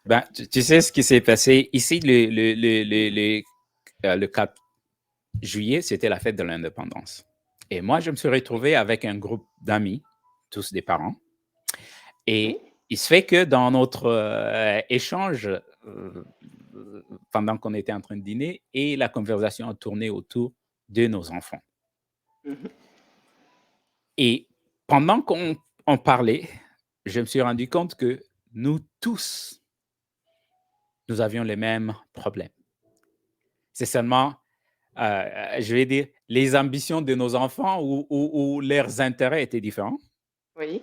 Ben, tu sais ce qui s'est passé ici, le 4 juillet, c'était la fête de l'indépendance. Et moi, je me suis Oui, retrouvé avec un groupe d'amis, tous des parents. oui. Et il se fait que dans notre échange, pendant qu'on était en train de dîner, et la conversation a tourné autour de nos enfants. Mhm. Et pendant qu'on on parlait, je me suis rendu compte que nous tous, nous avions les mêmes problèmes. C'est seulement, je vais dire, les ambitions de nos enfants ou leurs intérêts étaient différents. Oui,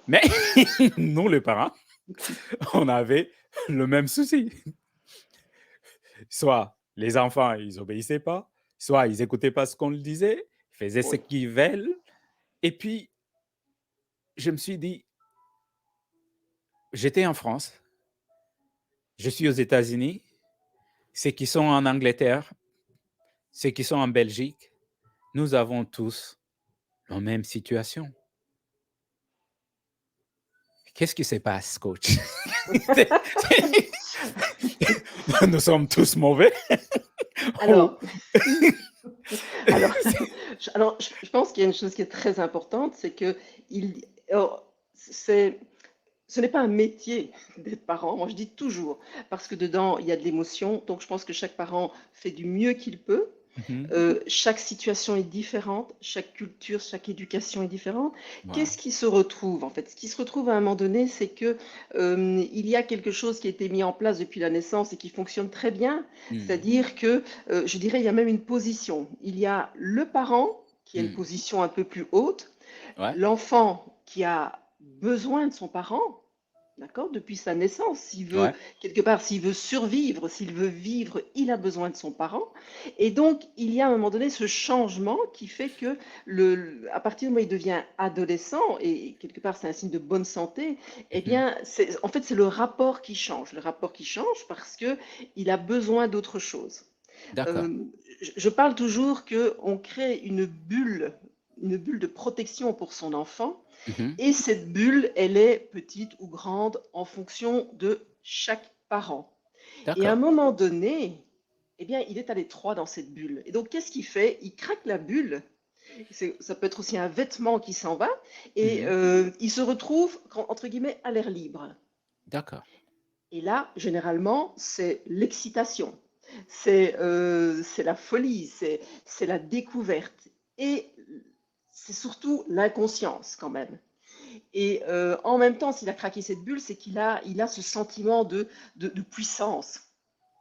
Mais nous, les parents, on avait le même souci. Soit les enfants, ils obéissaient pas, soit ils écoutaient pas ce qu'on leur disait, ils faisaient ce oui. qu'ils veulent. Et puis, je me suis dit, j'étais en France, je suis aux États-Unis, ceux qui sont en Angleterre, ceux qui sont en Belgique, nous avons tous la même situation. Qu'est-ce qui se passe, coach? Nous sommes tous mauvais. Oh. Alors, alors, je pense qu'il y a une chose qui est très importante, c'est que il, alors, ce n'est pas un métier d'être parent. Moi, je dis toujours, parce que dedans, il y a de l'émotion. Donc, je pense que chaque parent fait du mieux qu'il peut. Mhm. Chaque situation est différente, chaque culture, chaque éducation est différente. Wow. Qu'est-ce qui se retrouve en fait? Ce qui se retrouve à un moment donné, c'est que il y a quelque chose qui a été mis en place depuis la naissance et qui fonctionne très bien. Mm. C'est-à-dire que, je dirais, il y a même une position. Il y a le parent qui a une Mm. position un peu plus haute, Ouais, l'enfant qui a besoin de son parent. D'accord? Depuis sa naissance, s'il veut, ouais. quelque part, s'il veut survivre, s'il veut vivre, il a besoin de son parent. Et donc, il y a à un moment donné ce changement qui fait que, à partir du moment où il devient adolescent, et quelque part c'est un signe de bonne santé, eh Mhm. bien, en fait, c'est le rapport qui change. Le rapport qui change parce que il a besoin d'autre chose. D'accord. Euh, je parle toujours qu'on crée une bulle de protection pour son enfant Mhm. et cette bulle, elle est petite ou grande en fonction de chaque parent. Et à un D'accord. moment donné, eh bien, il est à l'étroit dans cette bulle. Et donc, qu'est-ce qu'il fait? Il craque la bulle. Ça peut être aussi un vêtement qui s'en va. Et Mhm. il se retrouve, entre guillemets, à l'air libre. D'accord. Et là, généralement, c'est l'excitation. C'est la folie, c'est la découverte. Et c'est surtout l'inconscience quand même. Et en même temps, s'il a craqué cette bulle, c'est il a ce sentiment de puissance.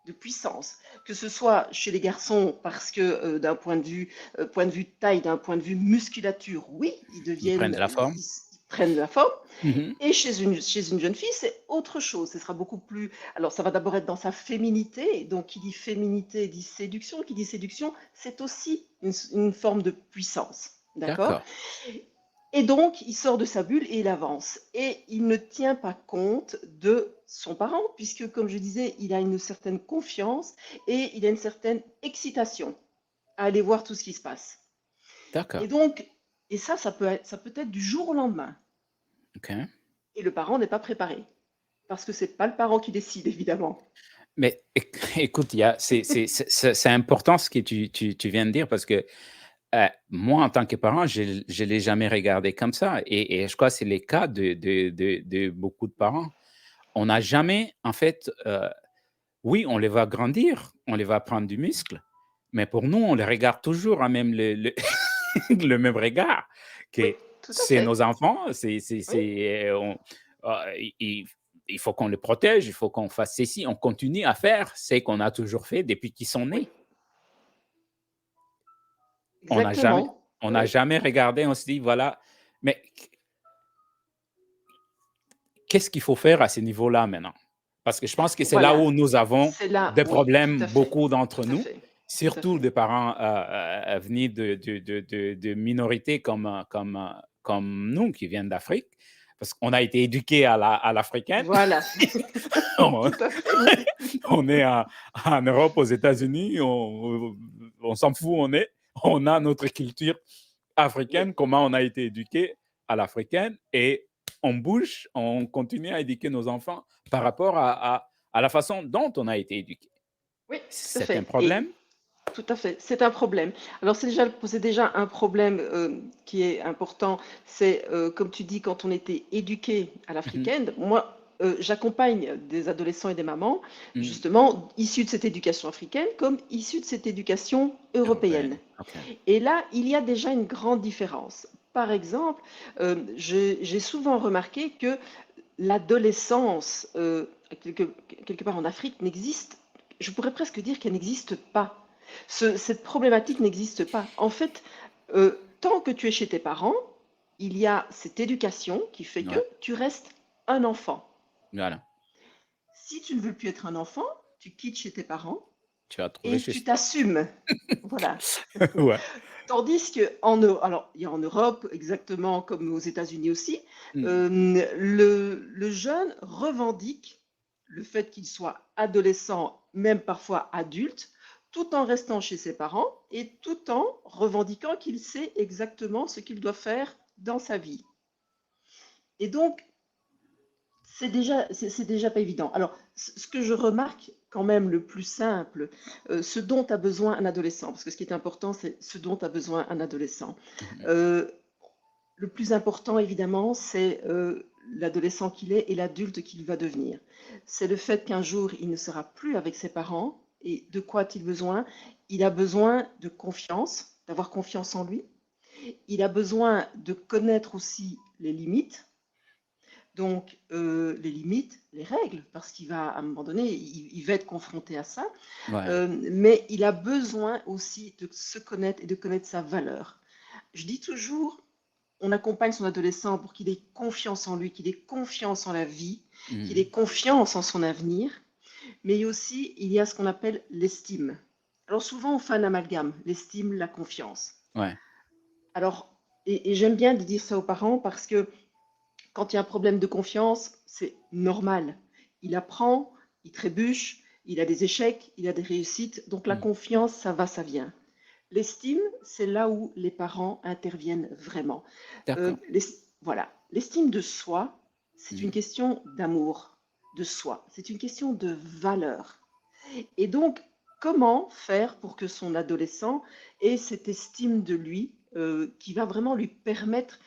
De puissance, que ce soit chez les garçons parce que d'un point de vue taille, d'un point de vue musculature, oui, Ils prennent de la forme. ils prennent la forme. Mhm. Et chez une jeune fille, c'est autre chose. Ce sera beaucoup plus. Alors, ça va d'abord être dans sa féminité. Donc, qui dit féminité dit séduction. Qui dit séduction, c'est aussi une forme de puissance. D'accord? D'accord. Et donc, il sort de sa bulle et il avance. Et il ne tient pas compte de son parent, puisque, comme je disais, il a une certaine confiance et il a une certaine excitation à aller voir tout ce qui se passe. Et D'accord. donc, et ça peut être du jour au lendemain. OK. Et le parent n'est pas préparé. Parce que c'est pas le parent qui décide, évidemment. Mais écoute, c'est important ce que tu viens de dire parce que moi, en tant que parent, je ne l'ai jamais regardé comme ça. Et je crois que c'est le cas de beaucoup de parents. On n'a jamais, en fait, oui, on les va grandir, on les va prendre du muscle, mais pour nous, on les regarde toujours à même le même regard, Oui, que tout à c'est fait. nos enfants, Oui, il il faut qu'on les protège, il faut qu'on fasse ceci, on continue à faire ce qu'on a toujours fait depuis qu'ils sont oui, nés. On n'a jamais, exactement. on n'a Oui, jamais regardé, on se dit, voilà, mais qu'est-ce qu'il faut faire à ce niveau-là maintenant? Parce que je pense que c'est là voilà. où nous avons C'est là, des oui, tout problèmes, à fait. beaucoup d'entre Tout à nous, fait. Tout à surtout fait. des parents venus de minorités comme nous qui viennent d'Afrique, parce qu'on a été éduqués à l'africaine. Voilà. on, Tout à fait. on est en Europe, aux États-Unis, on s'en fout, on a notre culture Oui, africaine, comment on a été éduqué à l'africaine et on bouge, on continue à éduquer nos enfants par rapport à la façon dont on a été éduqué. Oui, tout à C'est un fait et problème? tout à fait, c'est un problème. Alors c'est déjà un problème, qui est important, c'est, comme tu dis, quand on était éduqué à Mmh. l'africaine. Moi, j'accompagne des adolescents et des mamans, Mmh. justement, issus de cette éducation africaine, comme issus de cette éducation européenne. Européenne, OK. Et là, il y a déjà une grande différence. Par exemple, j'ai souvent remarqué que l'adolescence, quelque part en Afrique n'existe, je pourrais presque dire qu'elle n'existe pas. Cette problématique n'existe pas. En fait, tant que tu es chez tes parents, il y a cette éducation qui fait que Ouais, tu restes un enfant. voilà, Si tu ne veux plus être un enfant, tu quittes chez tes parents tu vas trouver et chez tu toi. t'assumes. Voilà. Ouais. Tandis alors il y a en Europe, exactement comme aux États-Unis aussi, Mmh. le jeune revendique le fait qu'il soit adolescent, même parfois adulte, tout en restant chez ses parents et tout en revendiquant qu'il sait exactement ce qu'il doit faire dans sa vie. Et donc, c'est déjà pas évident. Alors, ce que je remarque quand même le plus simple, ce dont a besoin un adolescent, parce que ce qui est important, c'est ce dont a besoin un adolescent. Mmh. Euh, le plus important, évidemment, c'est l'adolescent qu'il est et l'adulte qu'il va devenir. C'est le fait qu'un jour, il ne sera plus avec ses parents. Et de quoi a-t-il besoin? Il a besoin de confiance, d'avoir confiance en lui. Il a besoin de connaître aussi les limites. Donc, les limites, les règles, parce qu'il va, à un moment donné, il va être confronté à ça. Ouais. Mais il a besoin aussi de se connaître et de connaître sa valeur. Je dis toujours, on accompagne son adolescent pour qu'il ait confiance en lui, qu'il ait confiance en la vie, qu'il Mmh. ait confiance en son avenir, mais aussi il y a ce qu'on appelle l'estime. Alors souvent on fait un amalgame, l'estime, la confiance. Ouais. Alors, et j'aime bien de dire ça aux parents parce que quand il y a un problème de confiance, c'est normal. Il apprend, il trébuche, il a des échecs, il a des réussites, donc la Mmh. confiance, ça va, ça vient. L'estime, c'est là où les parents interviennent vraiment. D'accord. Voilà, l'estime de soi, c'est une Mmh. question d'amour de soi, c'est une question de valeur. Et donc, comment faire pour que son adolescent ait cette estime de lui qui va vraiment lui permettre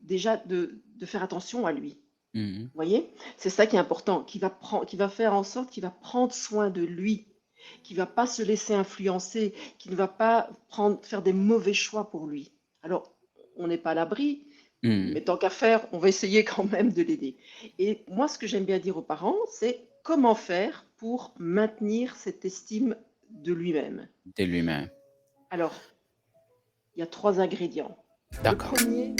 déjà de faire attention à lui. Mmh. Vous voyez? C'est ça qui est important, qui va faire en sorte qu'il va prendre soin de lui, qui va pas se laisser influencer, qui ne va pas faire des mauvais choix pour lui. Alors, on n'est pas à l'abri, Mmh. mais tant qu'à faire, on va essayer quand même de l'aider. Et moi, ce que j'aime bien dire aux parents, c'est comment faire pour maintenir cette estime de lui-même. De lui-même. Alors, il y a trois ingrédients. Le D'accord. premier,